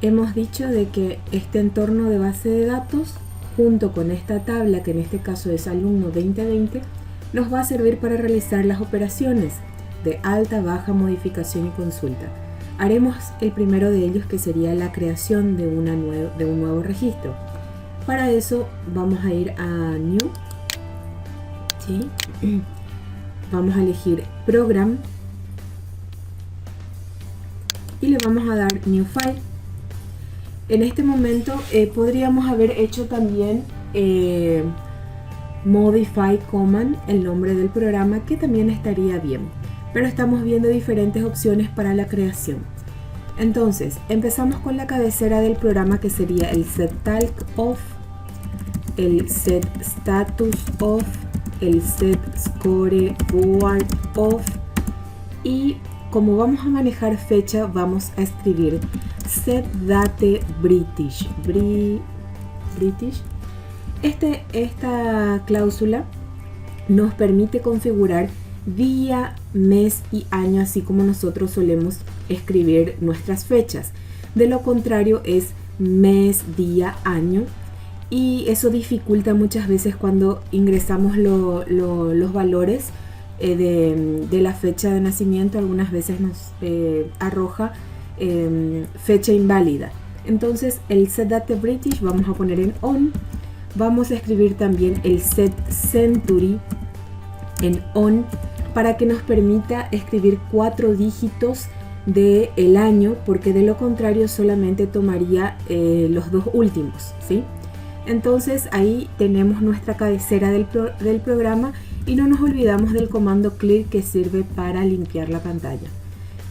hemos dicho de que este entorno de base de datos, junto con esta tabla, que en este caso es alumno 2020, nos va a servir para realizar las operaciones de alta, baja, modificación y consulta. Haremos el primero de ellos, que sería la creación de un nuevo registro. Para eso vamos a ir a New, ¿sí? Vamos a elegir Program y le vamos a dar New File. En este momento podríamos haber hecho también Modify Command, el nombre del programa, que también estaría bien, pero estamos viendo diferentes opciones para la creación. Entonces empezamos con la cabecera del programa, que sería el Set Talk Off, el Set Status Off, el Set Scoreboard Off, y como vamos a manejar fecha, vamos a escribir Set Date British. Esta cláusula nos permite configurar día, mes y año, así como nosotros solemos escribir nuestras fechas. De lo contrario es mes, día, año, y eso dificulta muchas veces cuando ingresamos los valores de la fecha de nacimiento. Algunas veces nos arroja fecha inválida. Entonces el Set Date British vamos a poner en On. Vamos a escribir también el Set Century en On, para que nos permita escribir 4 dígitos del año, porque de lo contrario solamente tomaría los 2 últimos, ¿sí? Entonces ahí tenemos nuestra cabecera del programa, y no nos olvidamos del comando clear, que sirve para limpiar la pantalla.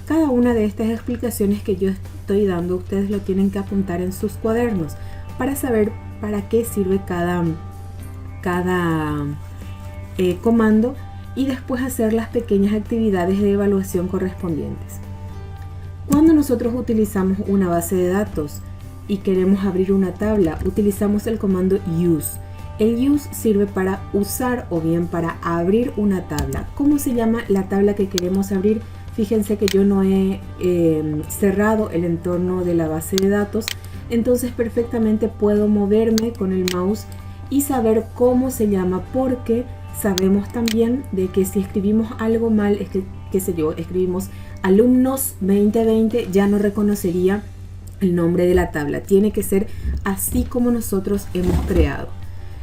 Cada una de estas explicaciones que yo estoy dando, ustedes lo tienen que apuntar en sus cuadernos para saber para qué sirve cada comando, y después hacer las pequeñas actividades de evaluación correspondientes. Cuando nosotros utilizamos una base de datos y queremos abrir una tabla, utilizamos el comando use. El use sirve para usar o bien para abrir una tabla. ¿Cómo se llama la tabla que queremos abrir? Fíjense que yo no he cerrado el entorno de la base de datos, entonces perfectamente puedo moverme con el mouse y saber cómo se llama, porque sabemos también de que si escribimos algo mal, qué sé yo, escribimos alumnos 2020, ya no reconocería el nombre de la tabla. Tiene que ser así como nosotros hemos creado.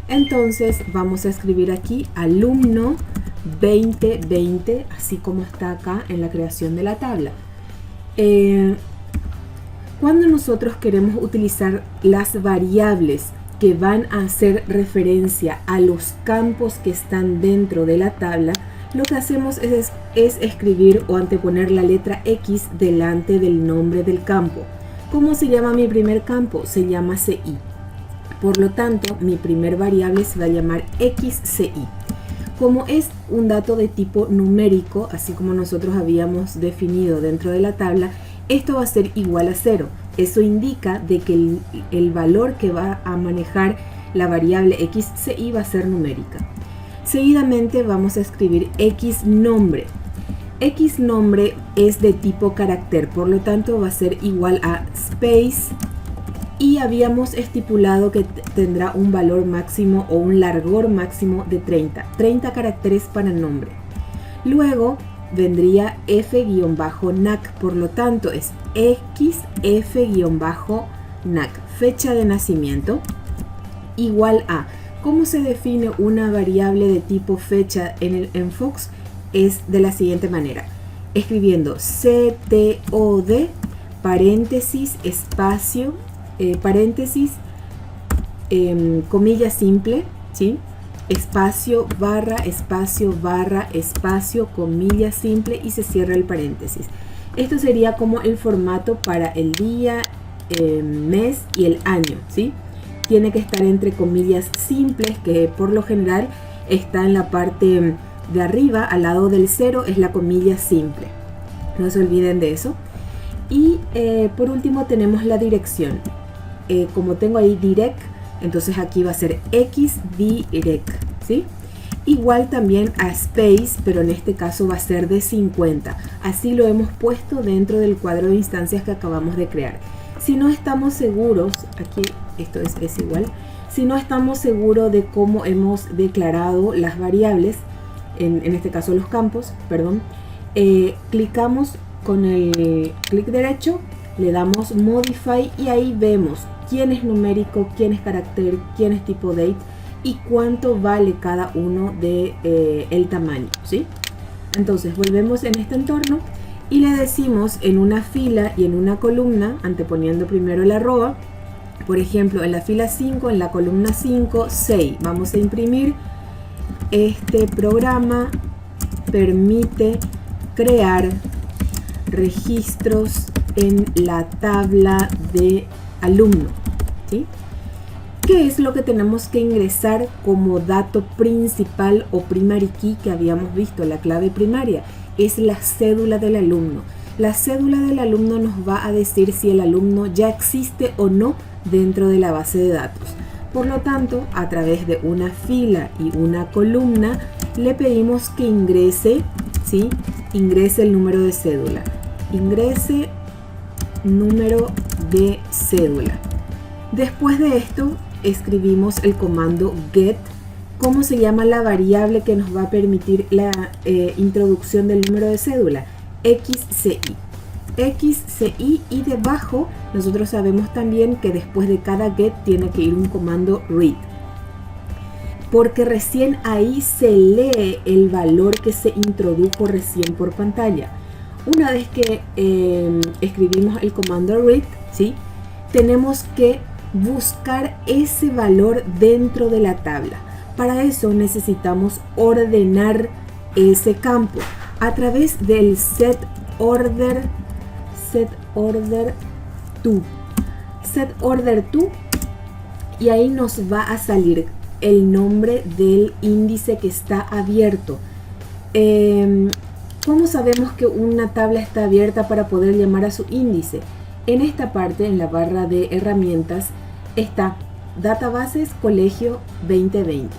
Entonces vamos a escribir aquí alumno 2020, así como está acá en la creación de la tabla. Cuando nosotros queremos utilizar las variables que van a hacer referencia a los campos que están dentro de la tabla, lo que hacemos es escribir o anteponer la letra X delante del nombre del campo. ¿Cómo se llama mi primer campo? Se llama CI. Por lo tanto, mi primer variable se va a llamar XCI. Como es un dato de tipo numérico, así como nosotros habíamos definido dentro de la tabla, esto va a ser igual a 0. Eso indica de que el valor que va a manejar la variable XCI va a ser numérica. Seguidamente vamos a escribir XNombre. XNombre es de tipo carácter, por lo tanto va a ser igual a space, y habíamos estipulado que tendrá un valor máximo o un largor máximo de 30 caracteres para el nombre. Luego vendría F-NAC, por lo tanto es XF-NAC, fecha de nacimiento, igual a. ¿Cómo se define una variable de tipo fecha en Fox? Es de la siguiente manera, escribiendo CTOD, paréntesis, espacio, paréntesis, comilla simple, ¿sí? Espacio, barra, espacio, comilla simple, y se cierra el paréntesis. Esto sería como el formato para el día, mes y el año, ¿sí? Tiene que estar entre comillas simples, que por lo general está en la parte de arriba, al lado del 0, es la comilla simple. No se olviden de eso. Y por último tenemos la dirección. Como tengo ahí direct, entonces aquí va a ser xdirect, ¿sí? Igual también a space, pero en este caso va a ser de 50. Así lo hemos puesto dentro del cuadro de instancias que acabamos de crear. Si no estamos seguros, aquí esto es igual, si no estamos seguros de cómo hemos declarado las variables, en este caso los campos, perdón, clicamos con el clic derecho, le damos Modify y ahí vemos quién es numérico, quién es carácter, quién es tipo date y cuánto vale cada uno de el tamaño, ¿sí? Entonces volvemos en este entorno y le decimos en una fila y en una columna, anteponiendo primero el arroba, por ejemplo, en la fila 5, en la columna 5, 6. Vamos a imprimir: este programa permite crear registros en la tabla de alumno, ¿sí? ¿Qué es lo que tenemos que ingresar como dato principal o primary key que habíamos visto? La clave primaria es la cédula del alumno. La cédula del alumno nos va a decir si el alumno ya existe o no dentro de la base de datos. Por lo tanto, a través de una fila y una columna, le pedimos que ingrese, ¿sí? Ingrese el número de cédula. Ingrese número de cédula. Después de esto, escribimos el comando get. ¿Cómo se llama la variable que nos va a permitir la introducción del número de cédula? XCI. XCI, y debajo nosotros sabemos también que después de cada get tiene que ir un comando read, porque recién ahí se lee el valor que se introdujo recién por pantalla. Una vez que escribimos el comando read, ¿sí? Tenemos que buscar ese valor dentro de la tabla. Para eso necesitamos ordenar ese campo a través del set order to, y ahí nos va a salir el nombre del índice que está abierto. ¿Cómo sabemos que una tabla está abierta para poder llamar a su índice? En esta parte, en la barra de herramientas, está Databases Colegio 2020.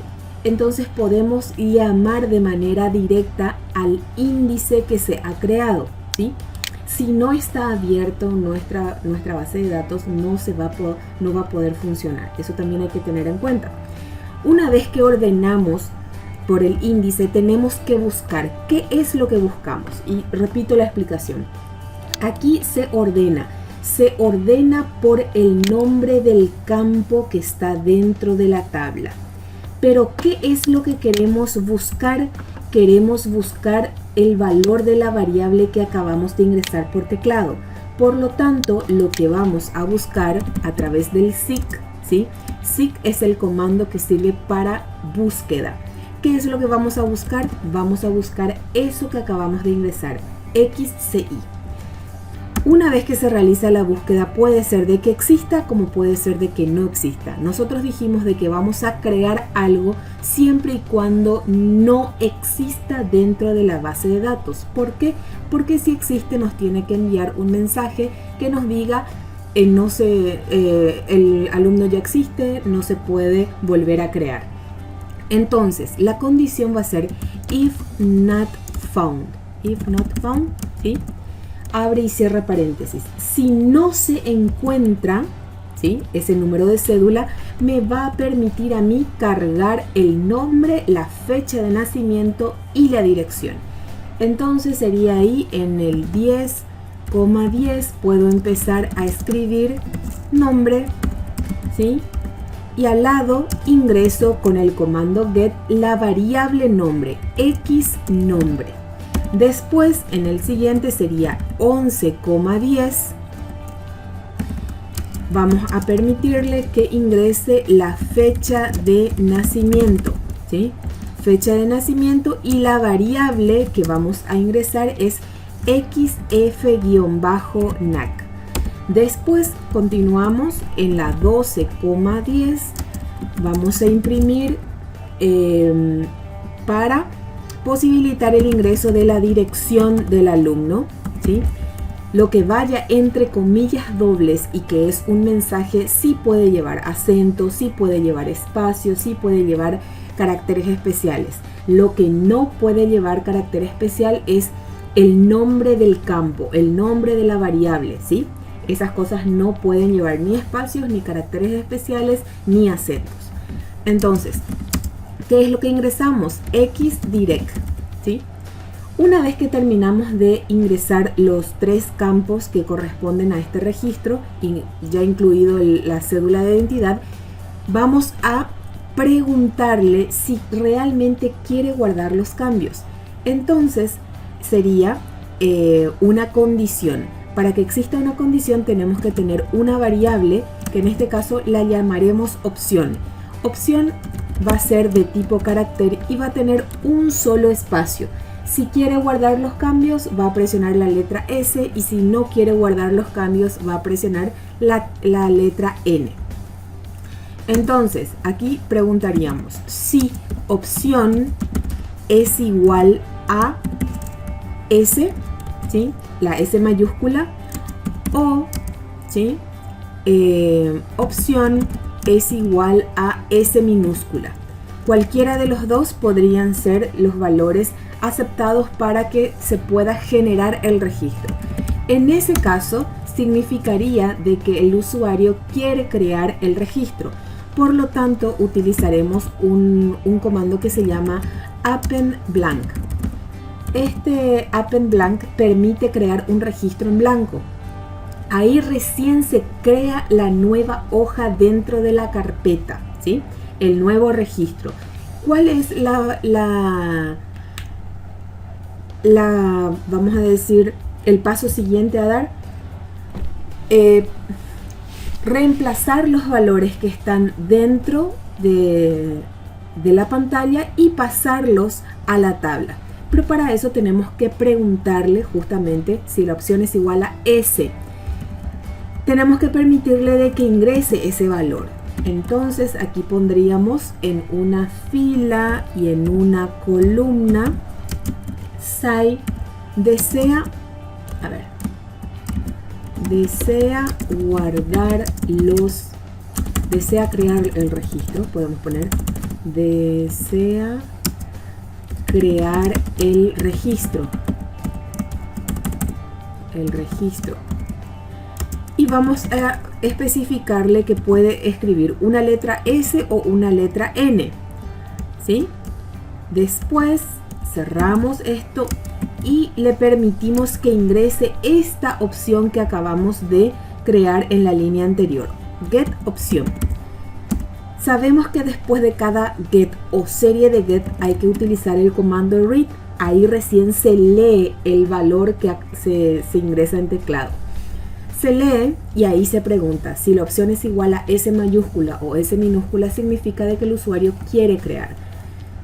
Entonces podemos llamar de manera directa al índice que se ha creado, ¿sí? Si no está abierto nuestra base de datos, no va a poder funcionar. Eso también hay que tener en cuenta. Una vez que ordenamos por el índice, tenemos que buscar qué es lo que buscamos. Y repito la explicación. Aquí se ordena por el nombre del campo que está dentro de la tabla. Pero ¿qué es lo que queremos buscar? Queremos buscar el valor de la variable que acabamos de ingresar por teclado. Por lo tanto, lo que vamos a buscar a través del seek, ¿sí? Seek es el comando que sirve para búsqueda. ¿Qué es lo que vamos a buscar? Vamos a buscar eso que acabamos de ingresar, XCI. Una vez que se realiza la búsqueda, puede ser de que exista como puede ser de que no exista. Nosotros dijimos de que vamos a crear algo siempre y cuando no exista dentro de la base de datos. ¿Por qué? Porque si existe nos tiene que enviar un mensaje que nos diga el alumno ya existe, no se puede volver a crear. Entonces la condición va a ser if not found. If not found, ¿sí? Abre y cierra paréntesis. Si no se encuentra, ¿sí?, ese número de cédula, me va a permitir a mí cargar el nombre, la fecha de nacimiento y la dirección. Entonces sería ahí en el 10,10 puedo empezar a escribir nombre, ¿sí? Y al lado ingreso con el comando get la variable nombre, X nombre. Después, en el siguiente sería 11,10. Vamos a permitirle que ingrese la fecha de nacimiento, ¿sí? Fecha de nacimiento, y la variable que vamos a ingresar es xf-nac. Después continuamos en la 12,10. Vamos a imprimir para posibilitar el ingreso de la dirección del alumno, ¿sí? Lo que vaya entre comillas dobles y que es un mensaje sí puede llevar acento, sí puede llevar espacio, sí puede llevar caracteres especiales. Lo que no puede llevar carácter especial es el nombre del campo, el nombre de la variable, ¿sí? Esas cosas no pueden llevar ni espacios, ni caracteres especiales, ni acentos. Entonces, ¿qué es lo que ingresamos? Xdirect, ¿sí? Una vez que terminamos de ingresar los 3 campos que corresponden a este registro, y ya incluido la cédula de identidad, vamos a preguntarle si realmente quiere guardar los cambios. Entonces sería una condición. Para que exista una condición tenemos que tener una variable que en este caso la llamaremos opción. Opción va a ser de tipo carácter y va a tener un solo espacio. Si quiere guardar los cambios va a presionar la letra S, y si no quiere guardar los cambios va a presionar la letra N. Entonces aquí preguntaríamos si opción es igual a S, ¿sí? La S mayúscula, o ¿sí? Opción es igual a S minúscula. Cualquiera de los dos podrían ser los valores aceptados para que se pueda generar el registro. En ese caso significaría de que el usuario quiere crear el registro. Por lo tanto utilizaremos un comando que se llama append blank. Este append blank permite crear un registro en blanco. Ahí recién se crea la nueva hoja dentro de la carpeta, ¿sí? El nuevo registro. ¿Cuál es vamos a decir, el paso siguiente a dar? Reemplazar los valores que están dentro de la pantalla y pasarlos a la tabla. Pero para eso tenemos que preguntarle justamente si la opción es igual a S. Tenemos que permitirle de que ingrese ese valor. Entonces aquí pondríamos en una fila y en una columna SAI desea guardar desea crear el registro. Podemos poner desea crear el registro. Y vamos a especificarle que puede escribir una letra S o una letra N, ¿sí? Después cerramos esto y le permitimos que ingrese esta opción que acabamos de crear en la línea anterior, get opción. Sabemos que después de cada get o serie de get hay que utilizar el comando read. Ahí recién se lee el valor que se ingresa en teclado. Se lee y ahí se pregunta si la opción es igual a S mayúscula o S minúscula, significa de que el usuario quiere crear.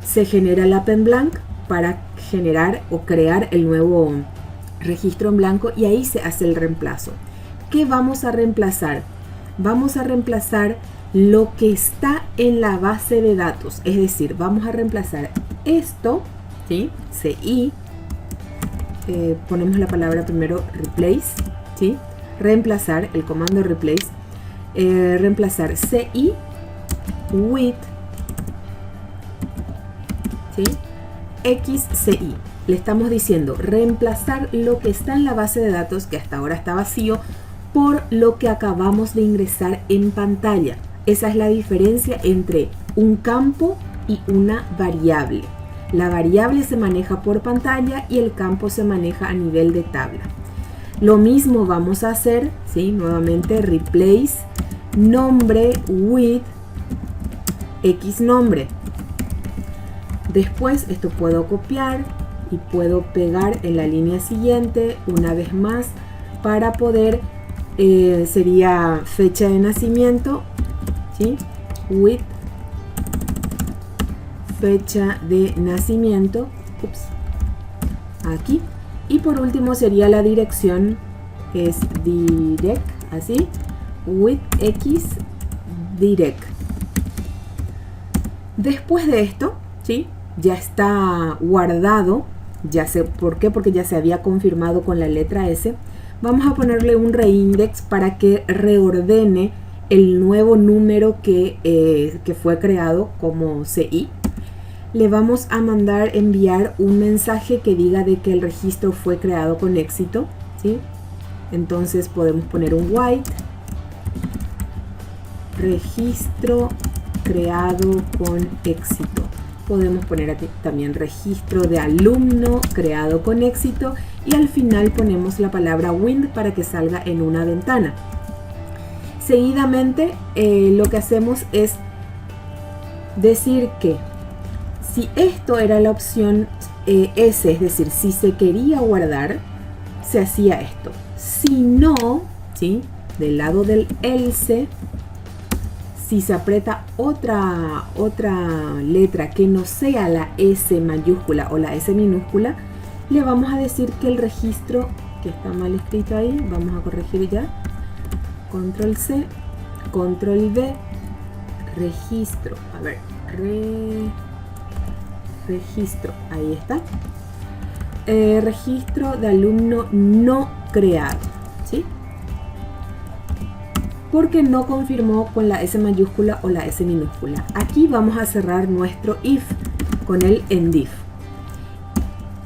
Se genera el append blank para generar o crear el nuevo registro en blanco, y ahí se hace el reemplazo. ¿Qué vamos a reemplazar? Vamos a reemplazar lo que está en la base de datos, es decir, vamos a reemplazar esto, ¿sí? CI, ponemos la palabra primero replace, ¿sí? Reemplazar, el comando replace, reemplazar CI with, ¿sí? XCI. Le estamos diciendo reemplazar lo que está en la base de datos, que hasta ahora está vacío, por lo que acabamos de ingresar en pantalla. Esa es la diferencia entre un campo y una variable. La variable se maneja por pantalla y el campo se maneja a nivel de tabla. Lo mismo vamos a hacer, ¿sí? Nuevamente replace nombre with X nombre. Después esto puedo copiar y puedo pegar en la línea siguiente una vez más para poder, sería fecha de nacimiento, ¿sí? With fecha de nacimiento, aquí. Y por último sería la dirección, que es direct, así, with X direct. Después de esto, ¿sí? Ya está guardado, ya sé por qué, porque ya se había confirmado con la letra S. Vamos a ponerle un reindex para que reordene el nuevo número que fue creado como CI. Le vamos a enviar un mensaje que diga de que el registro fue creado con éxito, ¿sí? Entonces podemos poner un white, registro creado con éxito. Podemos poner aquí también registro de alumno creado con éxito y al final ponemos la palabra wind para que salga en una ventana. Seguidamente lo que hacemos es decir que si esto era la opción S, es decir, si se quería guardar, se hacía esto. Si no, ¿sí?, del lado del else, si se aprieta otra letra que no sea la S mayúscula o la S minúscula, le vamos a decir que el registro, que está mal escrito ahí, vamos a corregir ya. Control C, Control V, registro. A ver, registro, ahí está. Registro de alumno no creado, ¿sí? Porque no confirmó con la S mayúscula o la S minúscula. Aquí vamos a cerrar nuestro if con el endif.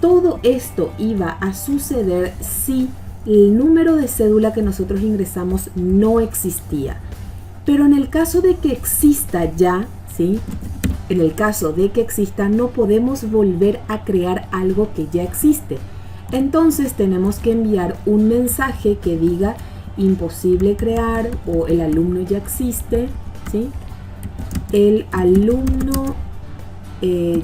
Todo esto iba a suceder si el número de cédula que nosotros ingresamos no existía. Pero en el caso de que exista ya, ¿sí?, en el caso de que exista, no podemos volver a crear algo que ya existe. Entonces tenemos que enviar un mensaje que diga imposible crear o el alumno ya existe, ¿sí? El alumno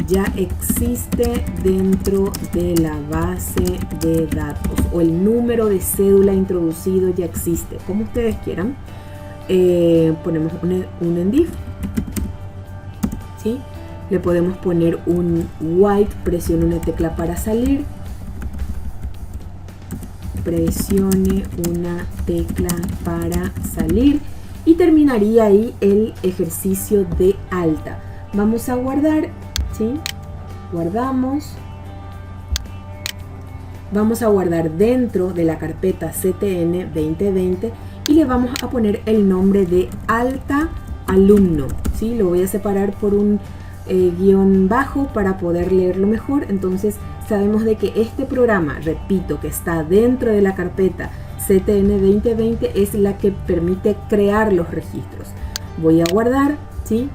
ya existe dentro de la base de datos, o el número de cédula introducido ya existe, como ustedes quieran. Ponemos un endif, ¿sí? Le podemos poner un white, presione una tecla para salir, presione una tecla para salir y terminaría ahí el ejercicio de alta. Vamos a guardar, ¿sí? Guardamos. Vamos a guardar dentro de la carpeta CTN 2020 y le vamos a poner el nombre de alta alumno, ¿sí? Lo voy a separar por un guión bajo para poder leerlo mejor. Entonces sabemos de que este programa, repito, que está dentro de la carpeta CTN 2020 es la que permite crear los registros. Voy a guardar, ¿sí?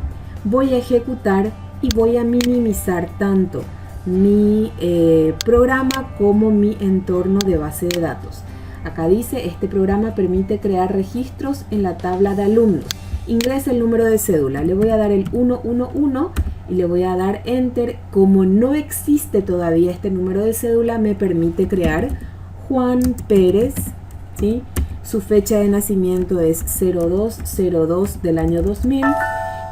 Voy a ejecutar y voy a minimizar tanto mi programa como mi entorno de base de datos. Acá dice, este programa permite crear registros en la tabla de alumnos. Ingresa el número de cédula. Le voy a dar el 111 y le voy a dar Enter. Como no existe todavía este número de cédula, me permite crear Juan Pérez, ¿sí? Su fecha de nacimiento es 02/02 del año 2000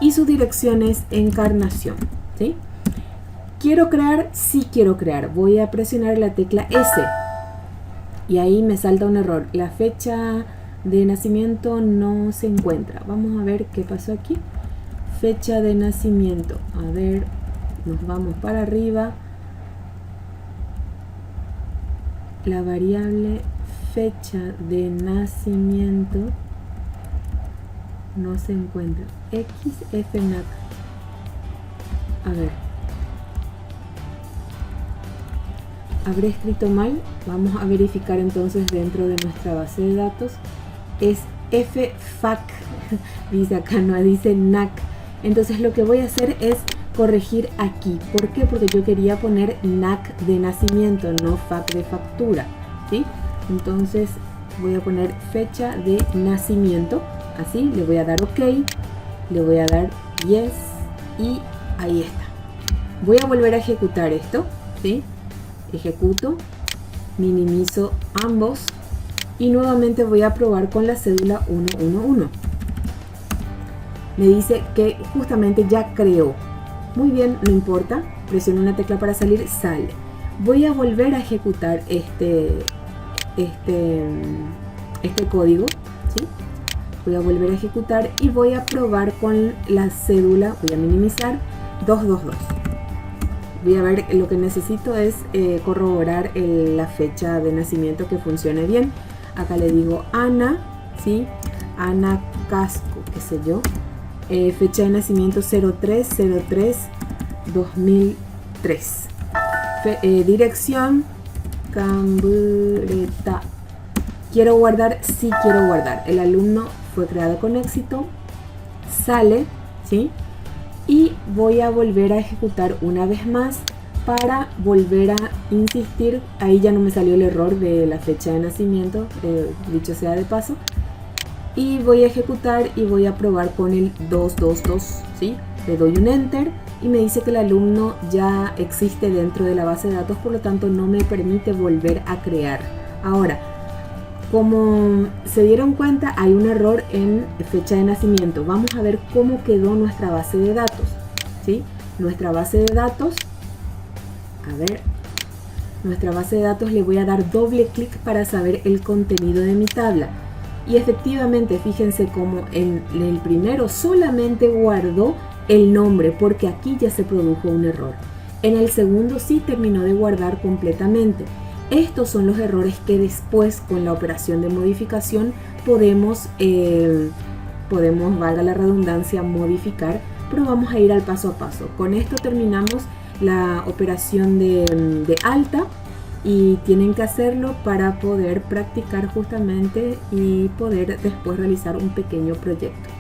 y su dirección es Encarnación, ¿sí? ¿Quiero crear? Sí quiero crear. Voy a presionar la tecla S y ahí me salta un error. La fecha de nacimiento no se encuentra. Vamos a ver qué pasó aquí. Fecha de nacimiento. A ver, nos vamos para arriba. La variable fecha de nacimiento no se encuentra. XFNAC. A ver. ¿Habré escrito mal? Vamos a verificar entonces dentro de nuestra base de datos. Es FFAC. Dice acá, no dice NAC. Entonces lo que voy a hacer es corregir aquí. ¿Por qué? Porque yo quería poner NAC de nacimiento, no FAC de factura, ¿sí? Entonces voy a poner fecha de nacimiento. Así, le voy a dar OK. Le voy a dar Yes. Y ahí está. Voy a volver a ejecutar esto, ¿sí? Ejecuto. Minimizo ambos. Y nuevamente voy a probar con la cédula 111. Me dice que justamente ya creó. Muy bien, no importa. Presiono una tecla para salir, sale. Voy a volver a ejecutar este código, ¿sí? Voy a volver a ejecutar y voy a probar con la cédula. Voy a minimizar 222. Voy a ver, lo que necesito es corroborar la fecha de nacimiento que funcione bien. Acá le digo Ana, ¿sí? Ana Casco, qué sé yo. Fecha de nacimiento 03/03/2003. Dirección Cambreta, ¿Quiero guardar? Sí quiero guardar. El alumno fue creado con éxito. Sale, ¿sí? Y voy a volver a ejecutar una vez más para volver a insistir. Ahí ya no me salió el error de la fecha de nacimiento, dicho sea de paso. Y voy a ejecutar y voy a probar con el 222, ¿sí? Le doy un enter y me dice que el alumno ya existe dentro de la base de datos, por lo tanto no me permite volver a crear. Ahora, como se dieron cuenta, hay un error en fecha de nacimiento. Vamos a ver cómo quedó nuestra base de datos, ¿sí? Nuestra base de datos, a ver, nuestra base de datos, le voy a dar doble clic para saber el contenido de mi tabla. Y efectivamente, fíjense cómo en el primero solamente guardó el nombre, porque aquí ya se produjo un error. En el segundo sí terminó de guardar completamente. Estos son los errores que después, con la operación de modificación, podemos, valga la redundancia, modificar, pero vamos a ir al paso a paso. Con esto terminamos la operación de alta, y tienen que hacerlo para poder practicar justamente y poder después realizar un pequeño proyecto.